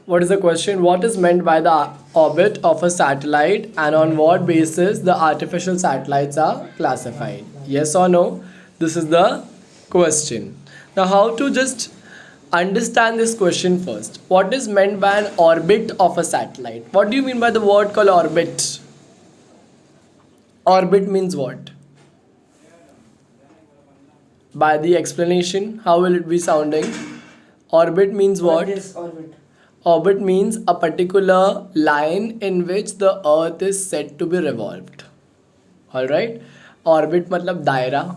What is the question? What is meant by the orbit of a satellite, and on what basis the artificial satellites are classified? Yes or no? This is the question. Now, how to just understand this question first? What is meant by an orbit of a satellite? What do you mean by the word called orbit? Orbit means what? By the explanation, how will it be sounding? Orbit means what? What is orbit? Orbit means a particular line in which the earth is said to be revolved. Alright? Orbit मतलब दायरा.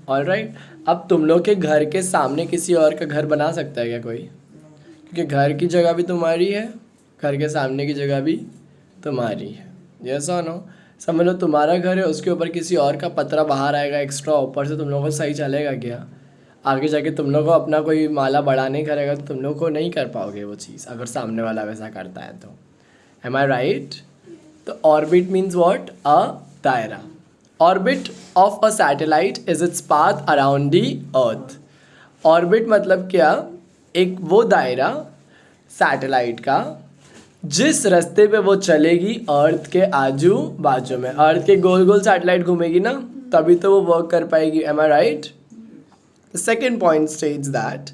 Alright? अब तुम लोग के घर के सामने किसी और का घर बना सकता है क्या कोई? क्योंकि घर की जगह भी तुम्हारी है, घर के सामने की जगह भी तुम्हारी है. यस और नो? समझ लो तुम्हारा घर है, उसके ऊपर किसी और का पतरा बाहर आएगा एक्स्ट्रा ऊपर से, तुम लोगों को सही चलेगा क्या? आगे जाके तुम लोग को अपना कोई माला बड़ा नहीं करेगा तो तुम लोग को नहीं कर पाओगे वो चीज़, अगर सामने वाला वैसा करता है तो. M I right? तो ऑर्बिट मीन्स व्हाट? अ दायरा. Orbit of a satellite is its path around the earth. Orbit मतलब क्या? एक वो दायरा सैटेलाइट का जिस रास्ते पे वो चलेगी अर्थ के आजू बाजू में. अर्थ के गोल गोल सैटेलाइट घूमेगी ना, तभी तो वो वर्क कर पाएगी. Am I right? The second point states that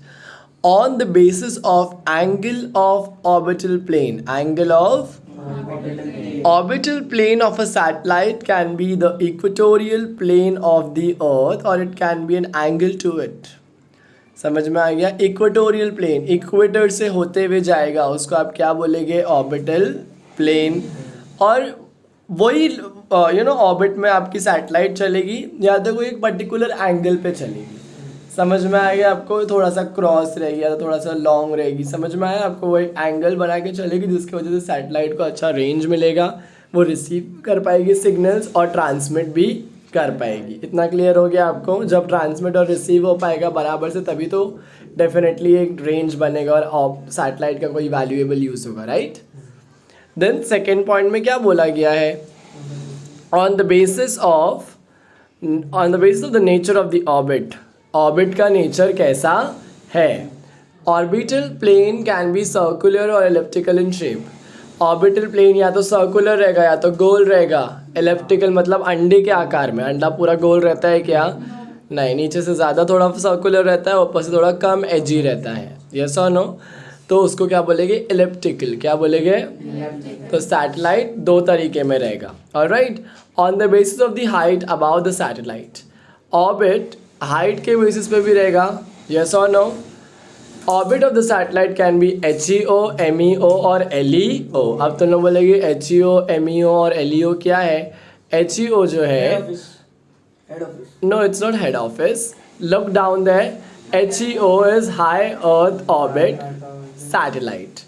on the basis of angle of orbital plane of a satellite can be the equatorial plane of the earth or it can be an angle to it. समझ में आ गया? Equatorial plane equator से होते हुए जाएगा, उसको आप क्या बोलेंगे? Orbital plane. और वही ऑर्बिट में आपकी सैटेलाइट चलेगी या तो कोई एक पर्टिकुलर एंगल पे चलेगी. समझ में आएगा आपको? थोड़ा सा क्रॉस रहेगी या तो थोड़ा सा लॉन्ग रहेगी. समझ में आया आपको? वो एक एंगल बना के चलेगी जिसकी वजह से सैटेलाइट को अच्छा रेंज मिलेगा, वो रिसीव कर पाएगी सिग्नल्स और ट्रांसमिट भी कर पाएगी. इतना क्लियर हो गया आपको? जब ट्रांसमिट और रिसीव हो पाएगा बराबर से तभी तो डेफिनेटली एक रेंज बनेगा और सैटेलाइट का कोई वैल्यूएबल यूज़ होगा. राइट? देन सेकेंड पॉइंट में क्या बोला गया है? On the basis of the nature of the orbit. Orbit का नेचर कैसा है? Orbital plane can be circular और elliptical in shape. Orbital plane या तो सर्कुलर रहेगा या तो गोल रहेगा. एलिप्टिकल मतलब अंडे के आकार में. अंडा पूरा गोल रहता है क्या? नहीं, नीचे से ज़्यादा थोड़ा सर्कुलर रहता है, ऊपर से थोड़ा कम एजी रहता है. यस और नो? तो उसको क्या बोलेंगे? एलिप्टिकल. क्या बोलेंगे? तो सैटेलाइट दो तरीके में रहेगा. Alright? On the basis of the height about the satellite. Orbit height के बेसिस पे भी रहेगा. यस और no? Orbit of the satellite can be HEO, MEO और LEO. अब तुम लोग बोलेंगे HEO, MEO और LEO क्या है? HEO जो है, no it's not head office. Look down there. HEO is high earth orbit satellite.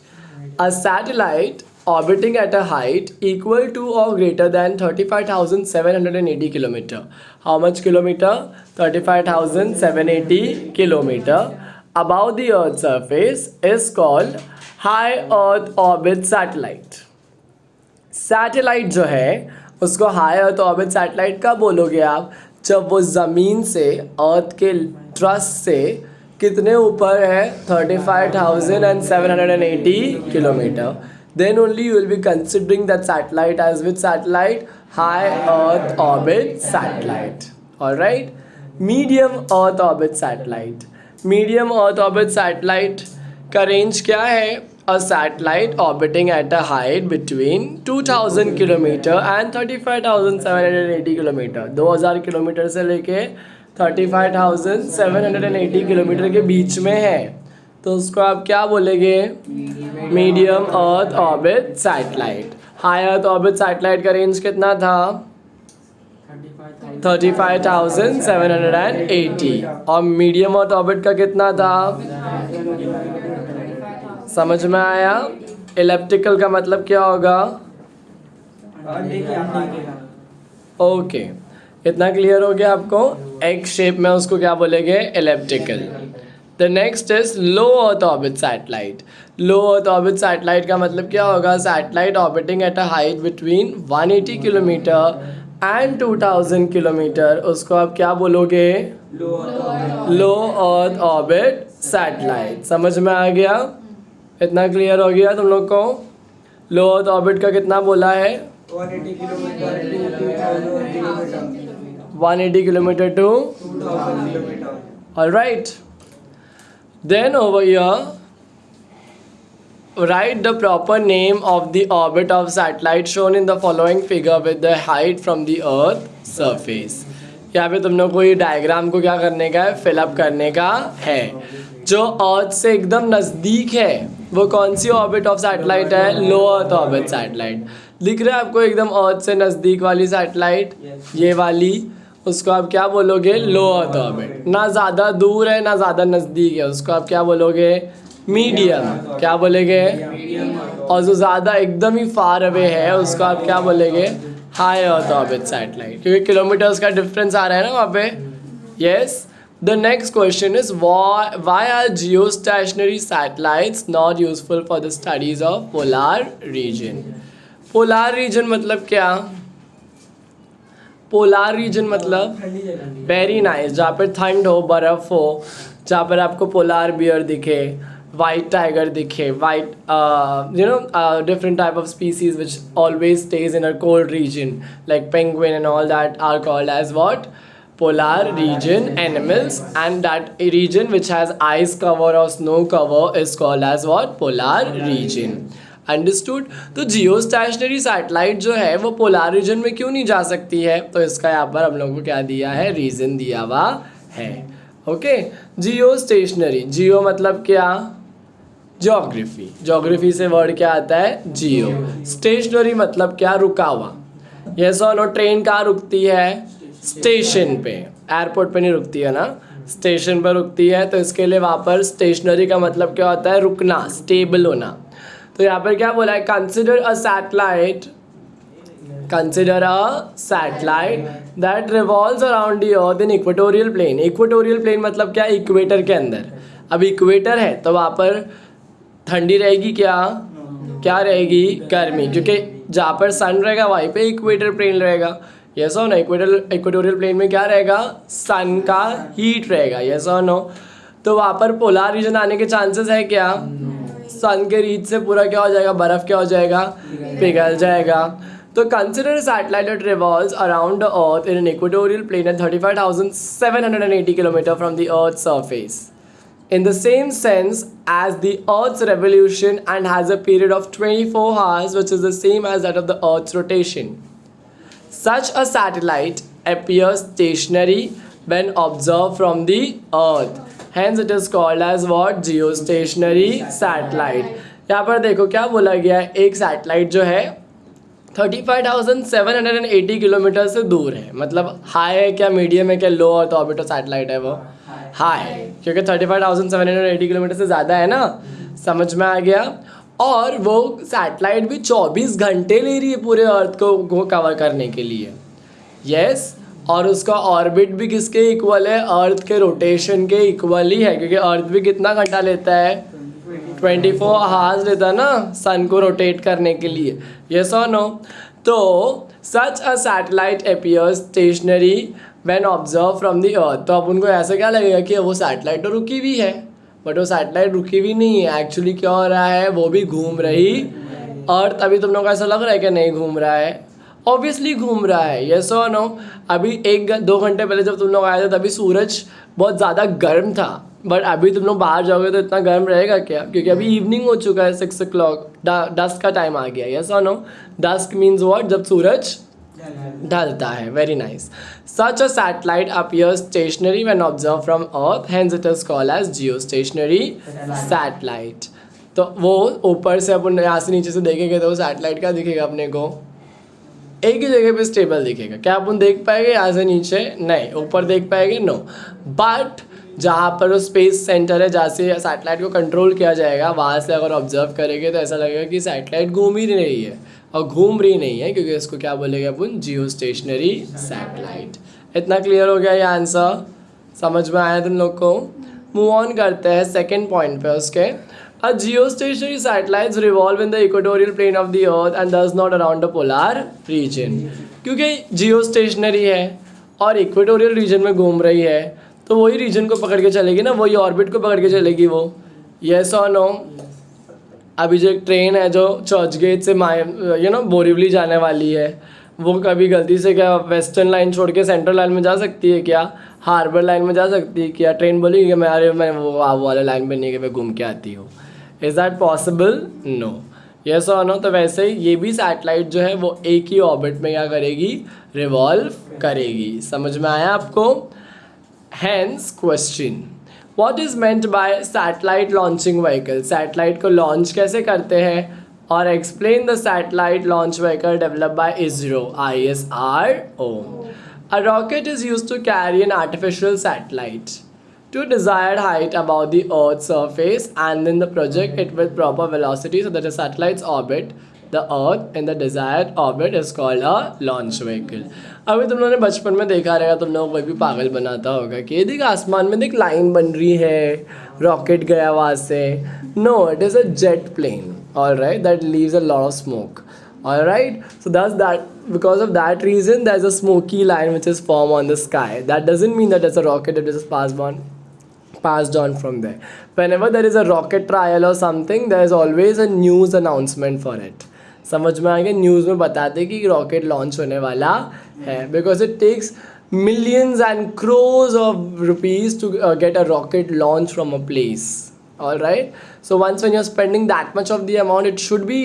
A satellite orbiting at a height equal to or greater than 35,780 kilometer. How much kilometer? 35,780 kilometer above the earth's surface is called high earth orbit satellite. Satellite जो है उसको high earth orbit satellite कब बोलोगे आप? जब वो ज़मीन से अर्थ के ट्रस्ट से कितने ऊपर है? 35,780 kilometre. Then only you will be considering that satellite as which satellite? High Earth Orbit Satellite. Alright? Medium Earth Orbit Satellite. Medium Earth Orbit Satellite का रेंज क्या है? A satellite orbiting at a height between 2,000 kilometer and 35,780 kilometer. 2,000 kilometre से लेके 35,780 kilometre के बीच में है, तो उसको आप क्या बोलेंगे? मीडियम अर्थ orbit satellite. High earth orbit satellite का रेंज कितना था? 35,780. और मीडियम अर्थ ऑर्बिट का कितना था? समझ में आया? एलिप्टिकल का मतलब क्या होगा? ओके, इतना क्लियर हो गया आपको? एक शेप में उसको क्या बोलेंगे? Elliptical. The next is low earth orbit satellite. Low earth orbit satellite का मतलब क्या होगा? Satellite orbiting at a height between 180 kilometre and 2000 kilometre. उसको आप क्या बोलोगे? Low earth orbit satellite. समझ में आ गया? इतना क्लियर हो गया तुम लोग को? लो अर्थ ऑर्बिट का कितना बोला है? 180 kilometre to 2000 kilometre 180 kilometre to 2000 kilometre. Alright. Then over here, write the proper name of the orbit of satellite shown in the following figure with the height from the earth surface. यहाँ पे तुम लोग को ये diagram को क्या करने का है? फिलअप करने का है. जो अर्थ से एकदम नज़दीक है वो कौन सी ऑर्बिट ऑफ सैटेलाइट है? लो अर्थ ऑर्बिट सैटेलाइट. दिख रहा है आपको एकदम अर्थ से नज़दीक वाली सैटेलाइट, ये वाली, उसको आप क्या बोलोगे? लो अर्थ ऑर्बिट. ना ज़्यादा दूर है ना ज़्यादा नज़दीक है, उसको आप क्या बोलोगे? मीडियम. क्या बोलेंगे? और जो ज़्यादा एकदम ही फार अवे है उसको आप क्या बोलेंगे? हाई अर्थ ऑर्बिट सैटेलाइट, क्योंकि किलोमीटर्स का डिफरेंस आ रहा है ना वहाँ पे. Yes. The next question is why are geostationary satellites not useful for the studies of polar region? Polar region मतलब क्या? पोलर रीजन मतलब वेरी नाइस, जहाँ पर ठंड हो, बर्फ़ हो, जहाँ पर आपको पोलर बियर दिखे, वाइट टाइगर दिखे, white different type of species which always stays in a cold region like penguin and all that are called as what? Polar region animals, and that region which has ice cover or snow cover is called as what? Polar region. Understood. तो geostationary satellite जो है वो polar region में क्यों नहीं जा सकती है? तो इसका यहाँ पर हम लोगों को क्या दिया है? रीज़न दिया हुआ है. ओके. जियोस्टेशनरी, जियो मतलब क्या? ज्योग्राफी. ज्योग्राफी से वर्ड क्या आता है? जियो. स्टेशनरी मतलब क्या? रुका हुआ. यस और नो. ट्रेन कहाँ रुकती है? स्टेशन पे. एयरपोर्ट पे नहीं रुकती है ना, स्टेशन पर रुकती है. तो इसके लिए वहाँ पर स्टेशनरी का मतलब क्या होता है? रुकना, स्टेबल होना. तो यहाँ पर क्या बोला है? Consider a satellite, consider a satellite that revolves around the earth in equatorial plane. Equatorial plane मतलब क्या? इक्वेटर के अंदर. अब इक्वेटर है तो वहाँ पर ठंडी रहेगी क्या? क्या रहेगी? गर्मी, क्योंकि जहाँ पर सन रहेगा वहीं पे इक्वेटर प्लेन रहेगा. यस और नो. इक्वेटोरियल प्लेन में क्या रहेगा? सन का हीट रहेगा. यस और नो. तो वहाँ पर पोलर रीजन आने के चांसेस है क्या? सन के रीच से पूरा क्या हो जाएगा? बर्फ़ क्या हो जाएगा? पिघल जाएगा. तो consider satellite that revolves around the earth in an equatorial plane at 35,780 kilometre from the earth surface in the same sense as the Earth's revolution and has a period of 24 hours which is the same as that of the Earth's rotation. Such a satellite appears stationary when observed from the Earth. Hence it is called as what? Geostationary satellite. यहाँ पर देखो क्या बोला गया है? एक satellite जो है 35,780 किलोमीटर से दूर है. मतलब हाई है क्या? मीडियम है क्या? लो अर्थ ऑर्बिट सैटेलाइट है वो हाई, क्योंकि 35,780 किलोमीटर से ज़्यादा है ना. समझ में आ गया. और वो सैटेलाइट भी 24 घंटे ले रही है पूरे अर्थ को कवर करने के लिए. यस. और उसका ऑर्बिट भी किसके इक्वल है? अर्थ के रोटेशन के इक्वल ही है, क्योंकि अर्थ भी कितना घंटा लेता है? 24 आवर्स लेता है ना सन को रोटेट करने के लिए. यस और नो. तो such a satellite appears stationary when observe from the earth. तो अब उनको ऐसा क्या लगेगा कि वो सैटेलाइट तो रुकी हुई है, बट वो सैटेलाइट रुकी हुई नहीं है. एक्चुअली क्या हो रहा है? वो भी घूम रही अर्थ. अभी तुम लोग को ऐसा लग रहा है कि नहीं घूम रहा है? ऑब्वियसली घूम रहा है. यस और नो. अभी 1-2 घंटे पहले जब तुम लोग आए थे तभी सूरज बहुत ज़्यादा गर्म था, बट अभी तुम लोग बाहर जाओगे तो इतना गर्म रहेगा क्या? क्योंकि अभी इवनिंग हो चुका है, 6 o'clock, डस्क का टाइम आ गया. यस और नो. Dusk means what? जब सूरज ढलता है. Very nice. Such a satellite appears stationary when observe from earth, hence it is called as geostationary satellite. तो वो ऊपर से अपन यहाँ से नीचे से देखेंगे तो वो सैटेलाइट क्या दिखेगा अपने को? एक ही जगह पे स्टेबल दिखेगा. क्या अपन देख पाएंगे यहाँ से नीचे? नहीं. ऊपर देख पाएंगे? नो. बट जहाँ पर वो स्पेस सेंटर है जहाँ से सैटेलाइट को कंट्रोल किया जाएगा, वहाँ से अगर ऑब्जर्व करेंगे तो ऐसा लगेगा कि सैटेलाइट घूम ही रही है, और घूम रही नहीं है, क्योंकि इसको क्या बोलेंगे अपन? Geostationary satellite. इतना क्लियर हो गया ये आंसर? समझ में आया तुम लोग को? मूव ऑन करते हैं सेकेंड पॉइंट पे उसके. A geostationary satellites revolve in the equatorial plane of the earth and thus not around the polar region. क्योंकि जियोस्टेशनरी है और इक्वेटोरियल रीजन में घूम रही है, तो वही रीजन को पकड़ के चलेगी ना, वही ऑर्बिट को पकड़ के चलेगी वो. यस और नो? अभी जो एक ट्रेन है जो चर्च गेट से बोरीवली जाने वाली है, वो कभी गलती से क्या वेस्टर्न लाइन छोड़ के सेंट्रल लाइन में जा सकती है क्या? हार्बर लाइन में जा सकती है क्या? ट्रेन बोलेगी कि मैं वो वाले लाइन में नहीं कि मैं घूम के आती हूँ। Is that possible? No. Yes और नो? तो वैसे ही ये भी सैटेलाइट जो है वो एक ही ऑर्बिट में क्या करेगी? रिवॉल्व करेगी। समझ में आया आपको? Hence question, what is meant by satellite launching vehicle? Satellite को लॉन्च कैसे करते हैं? और explain the satellite launch vehicle developed by ISRO, ISRO. A rocket is used to carry an artificial satellite to desired height above the Earth's surface, and then the project it with proper velocity so that the satellite's orbit the Earth in the desired orbit is called a launch vehicle. अभी तुम लोगों ने बचपन में देखा रहेगा, तुम लोग कोई भी पागल बनाता होगा कि ये देख आसमान में देख लाइन बन रही है, रॉकेट गया वहाँ से. No, it is a jet plane, all right, that leaves a lot of smoke. All right, so that's that. Because of that reason, there's a smoky line which is formed on the sky. That doesn't mean that it's a rocket that is passed on from there. Whenever there is a rocket trial or something, there is always a news announcement for it. समझ में आ गया? News में बताते कि rocket launch होने वाला है, because it takes millions and crores of rupees to get a rocket launch from a place. All right, so once when you're spending that much of the amount, it should be,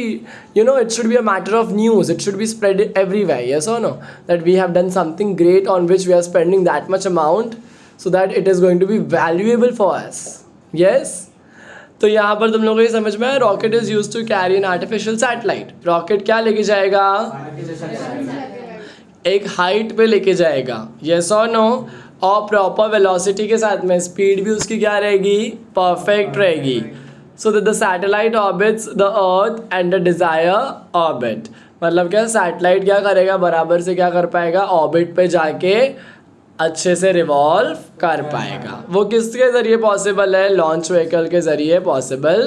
it should be a matter of news. It should be spread everywhere. Yes or no? That we have done something great on which we are spending that much amount, so that it is going to be valuable for us. Yes. तो यहाँ पर तुम लोगों को ये समझ में आया, rocket is use to carry an artificial satellite. Rocket क्या लेके जाएगा? एक हाइट पे लेके जाएगा. यस और नो? और प्रॉपर वेलोसिटी के साथ में स्पीड भी उसकी क्या रहेगी? परफेक्ट रहेगी. So that the satellite orbits the earth and the desire orbit. मतलब क्या, सैटेलाइट क्या करेगा? बराबर से क्या कर पाएगा? ऑर्बिट पे जाके अच्छे से रिवॉल्व कर पाएगा. वो किसके ज़रिए पॉसिबल है? लॉन्च व्हीकल के ज़रिए possible.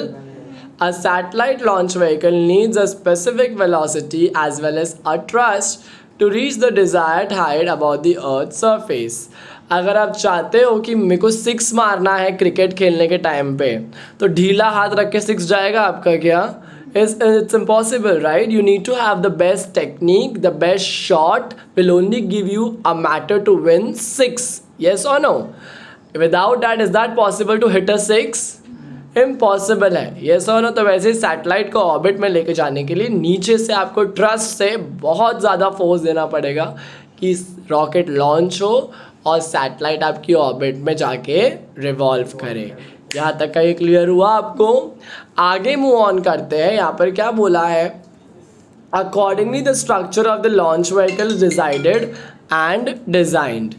A satellite launch vehicle needs a specific velocity as well as a thrust to reach the desired height about the earth surface. अगर आप चाहते हो कि मेरे को 6 मारना है क्रिकेट खेलने के टाइम पे, तो ढीला हाथ रख के 6 जाएगा आपका क्या? It's impossible, right? You need to have the best technique. The best shot will only give you a matter to win 6. Yes or no? Without that, is that possible to hit a 6? Impossible है. Yes or no? तो वैसे satellite को orbit में लेके जाने के लिए नीचे से आपको ट्रस्ट से बहुत ज़्यादा फोर्स देना पड़ेगा कि रॉकेट लॉन्च हो और सैटेलाइट आपकी ऑर्बिट में जाके रिवॉल्व करे. यहाँ तक का ये क्लियर हुआ आपको? आगे मूव ऑन करते हैं. यहाँ पर क्या बोला है? Accordingly the structure of the launch vehicle decided and designed.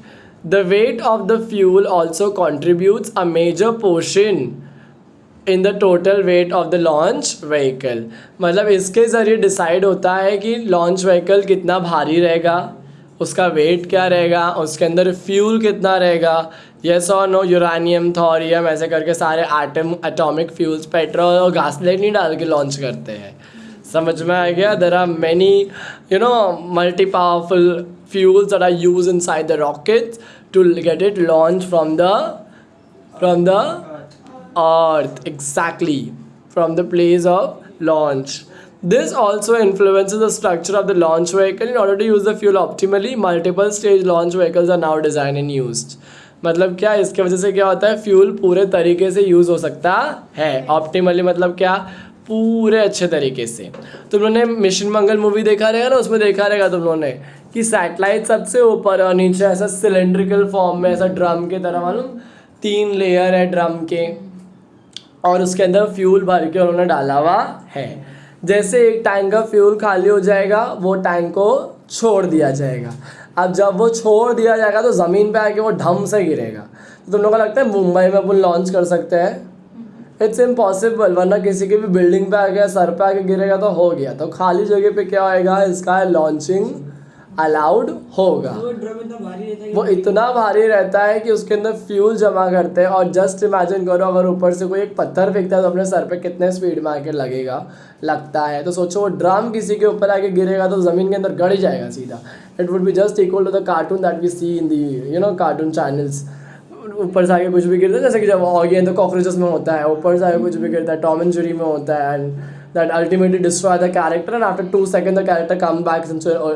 The weight of the fuel also contributes a major portion in the total weight of the launch vehicle. मतलब इसके ज़रिए डिसाइड होता है कि लॉन्च व्हीकल कितना भारी रहेगा, उसका वेट क्या रहेगा, उसके अंदर फ्यूल कितना रहेगा. येस और नो? यूरानियम, थोरियम, ऐसे करके सारे एटॉमिक फ्यूल्स, पेट्रोल और गैसलाइट नहीं डाल के लॉन्च करते हैं. समझ में आ गया? There are many multi powerful fuels that are used inside the rockets to get it launch from the earth. exactly, from the place of launch. This also influences the structure of the launch vehicle. In order to use the fuel optimally, multiple stage launch vehicles are now designed and used. मतलब क्या, इसके वजह से क्या होता है? Fuel पूरे तरीके से यूज़ हो सकता है. ऑप्टिमली मतलब क्या? पूरे अच्छे तरीके से. तुम लोगों ने मिशन मंगल मूवी देखा रहेगा ना, उसमें देखा रहेगा तुम लोगों ने कि सैटेलाइट सबसे ऊपर और नीचे ऐसा सिलेंड्रिकल फॉर्म में, ऐसा ड्रम के तरह, मालूम 3 लेयर है ड्रम के, और उसके अंदर फ्यूल भर के उन्होंने डाला हुआ है. जैसे एक टैंक का फ्यूल खाली हो जाएगा, वो टैंक को छोड़ दिया जाएगा. अब जब वो छोड़ दिया जाएगा तो ज़मीन पे आके वो ढम से गिरेगा. तो तुम लोगों को लगता है मुंबई में अपन लॉन्च कर सकते हैं? It's impossible. वरना किसी की भी बिल्डिंग पे आ गया, सर पे आके गिरेगा तो हो गया. तो खाली जगह पे क्या होएगा? इसका लॉन्चिंग अलाउड होगा. वो इतना भारी रहता है कि उसके अंदर फ्यूल जमा करते हैं. और जस्ट इमेजिन करो, अगर ऊपर से कोई एक पत्थर फेंकता है तो अपने सर पे कितने स्पीड में आके लगता है. तो सोचो वो ड्रम किसी के ऊपर आके गिरेगा तो ज़मीन के अंदर गड़ जाएगा सीधा. It would be just equal to the cartoon that we see in the cartoon channels. ऊपर से आगे कुछ भी गिरता है, जैसे कि जब ऑगी एंड द कॉकरोचेस में होता है, ऊपर से आगे कुछ भी गिरता है, टॉम एंड जेरी में होता है, and that ultimately destroy the character and after 2 seconds the character come back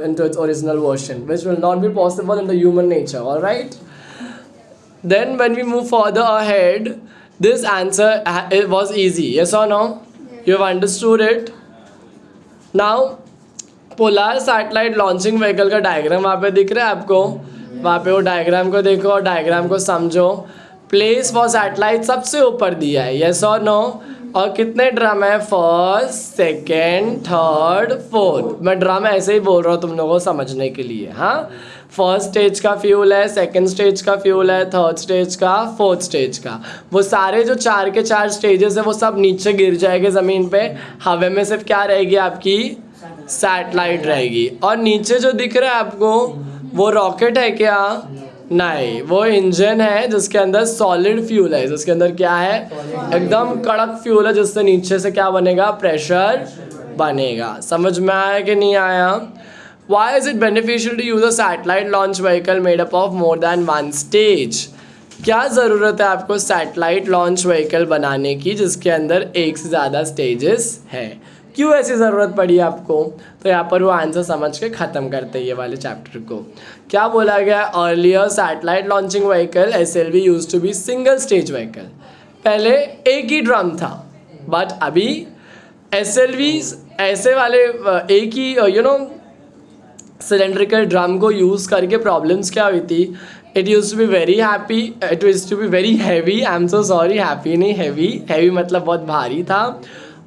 into its original version, which will not be possible in the human nature. All right. Then when we move further ahead, this answer it was easy. Yes or no? You've understood it. Now polar satellite launching vehicle का diagram वहाँ पे दिख रहा है आपको, वहाँ पे वो डायग्राम को देखो और डायग्राम को समझो. प्लेस फॉर सैटेलाइट सबसे ऊपर दिया है, यस और नो. और कितने ड्रम है, फर्स्ट, सेकेंड, थर्ड, फोर्थ. मैं ड्रम ऐसे ही बोल रहा हूँ तुम लोगों को समझने के लिए. हाँ, फर्स्ट स्टेज का फ्यूल है, सेकेंड स्टेज का फ्यूल है, थर्ड स्टेज का, फोर्थ स्टेज का. वो सारे जो 4 के 4 स्टेजेस है वो सब नीचे गिर जाएंगे ज़मीन पे. हवा में सिर्फ क्या रहेगी आपकी, सैटेलाइट रहेगी. और नीचे जो दिख रहा है आपको वो रॉकेट है क्या, नहीं, वो इंजन है जिसके अंदर सॉलिड फ्यूल है. जिसके अंदर क्या है, एकदम कड़क फ्यूल है, जिससे नीचे से क्या बनेगा, प्रेशर बनेगा. समझ में आया कि नहीं आया. Why is it beneficial to use a satellite launch vehicle made up of more than one stage? क्या ज़रूरत है आपको सैटेलाइट लॉन्च व्हीकल बनाने की जिसके अंदर एक से ज़्यादा स्टेजेस है, क्यों ऐसी ज़रूरत पड़ी आपको. तो यहाँ पर वो आंसर समझ के ख़त्म करते हैं ये वाले चैप्टर को. क्या बोला गया, earlier satellite launching vehicle SLV used to be single stage vehicle. पहले एक ही ड्रम था, बट अभी SLVs ऐसे वाले एक ही सिलेंड्रिकल ड्रम को यूज़ करके प्रॉब्लम्स क्या हुई थी. It use to be very happy, it use to be very heavy. I am so sorry, happy नहीं, हैवी. हैवी मतलब बहुत भारी था,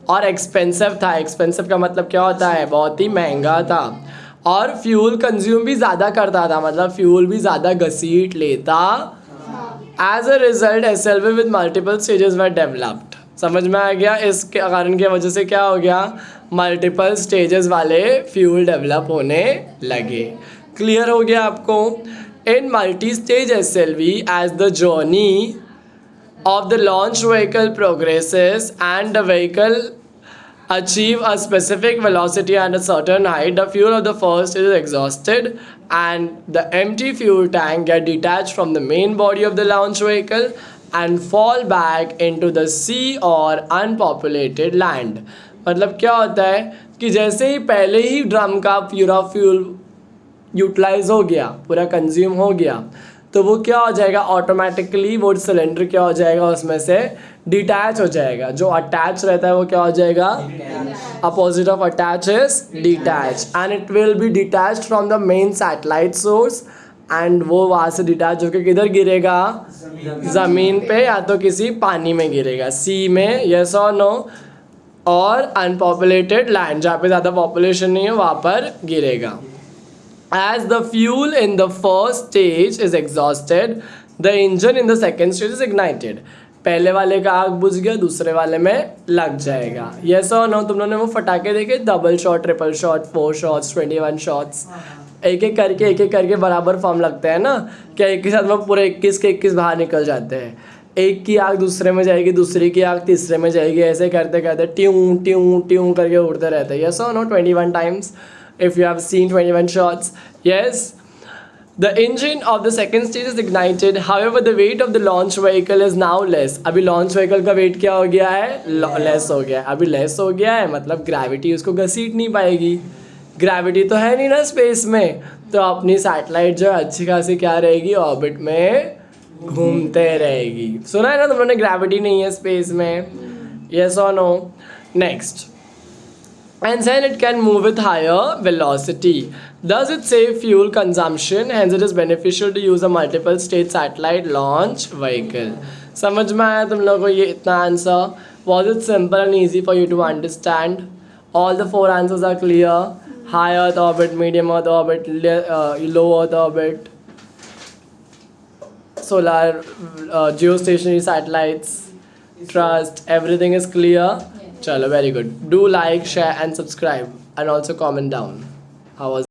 और एक्सपेंसिव था. एक्सपेंसिव का मतलब क्या होता है, बहुत ही महंगा था. और फ्यूल कंज्यूम भी ज़्यादा करता था, मतलब फ्यूल भी ज़्यादा घसीट लेता. As a result SLV with multiple stages were developed. समझ में आ गया. इसके कारण की वजह से क्या हो गया, मल्टीपल स्टेजेस वाले फ्यूल डेवलप होने लगे. क्लियर हो गया आपको. In multi stage SLV as the journey of the launch vehicle progresses and the vehicle achieve a specific velocity and a certain height, the fuel of the first is exhausted and the empty fuel tank get detached from the main body of the launch vehicle and fall back into the sea or unpopulated land. मतलब क्या होता है कि जैसे ही पहले ही drum का पूरा fuel utilise हो गया, पूरा कंज्यूम हो गया, तो वो क्या हो जाएगा, ऑटोमेटिकली वो सिलेंडर क्या हो जाएगा, उसमें से डिटैच हो जाएगा. जो अटैच रहता है वो क्या हो जाएगा, opposite of attach is detach, and it will be detached from the main satellite source. And वो वहाँ से डिटैच होकर किधर गिरेगा, ज़मीन पे, या तो किसी पानी में गिरेगा, सी में, यस और नो, और अनपॉपुलेटेड लैंड, जहाँ पे ज़्यादा पॉपुलेशन नहीं है वहाँ पर गिरेगा. As the fuel in the first stage is exhausted, the engine in the second stage is ignited. पहले वाले का आग बुझ गया, दूसरे वाले में लग जाएगा. Yes or no? तुम लोगों ने वो फटाके देखे, double shot, triple shot, 4 shots, 21 shots, एक एक करके बराबर फॉर्म लगते हैं ना. क्या एक के साथ में पूरे 21 के 21 बाहर निकल जाते हैं. एक की आग दूसरे में जाएगी, दूसरी की आग तीसरे में जाएगी, ऐसे करते करते ट्यूं ट्यूं ट्यूं करके उड़ते रहते हैं. Yes or no? 21 times. If you have seen 21 shots, yes. The engine of the second stage is ignited. However, the weight of the launch vehicle is now less. अभी launch vehicle का weight क्या हो गया है, less हो गया है. अभी less हो गया है मतलब gravity उसको घसीट नहीं पाएगी. Gravity तो है नहीं ना स्पेस में, तो अपनी सैटेलाइट जो है अच्छी खासी क्या रहेगी, ऑर्बिट में घूमते रहेगी. सुना है ना तुम लोगों ने, ग्रेविटी नहीं है स्पेस में. Yes or no? Next. And then it can move with higher velocity. Does it save fuel consumption? Hence it is beneficial to use a multiple stage satellite launch vehicle. समझ में आया तुम लोगों को ये इतना answer? Was it simple and easy for you to understand? All the 4 answers are clear. High Earth orbit, medium Earth orbit, low Earth orbit, solar, geostationary satellites, trust, everything is clear. Chalo, very good. Do like, share and subscribe, and also comment down. How was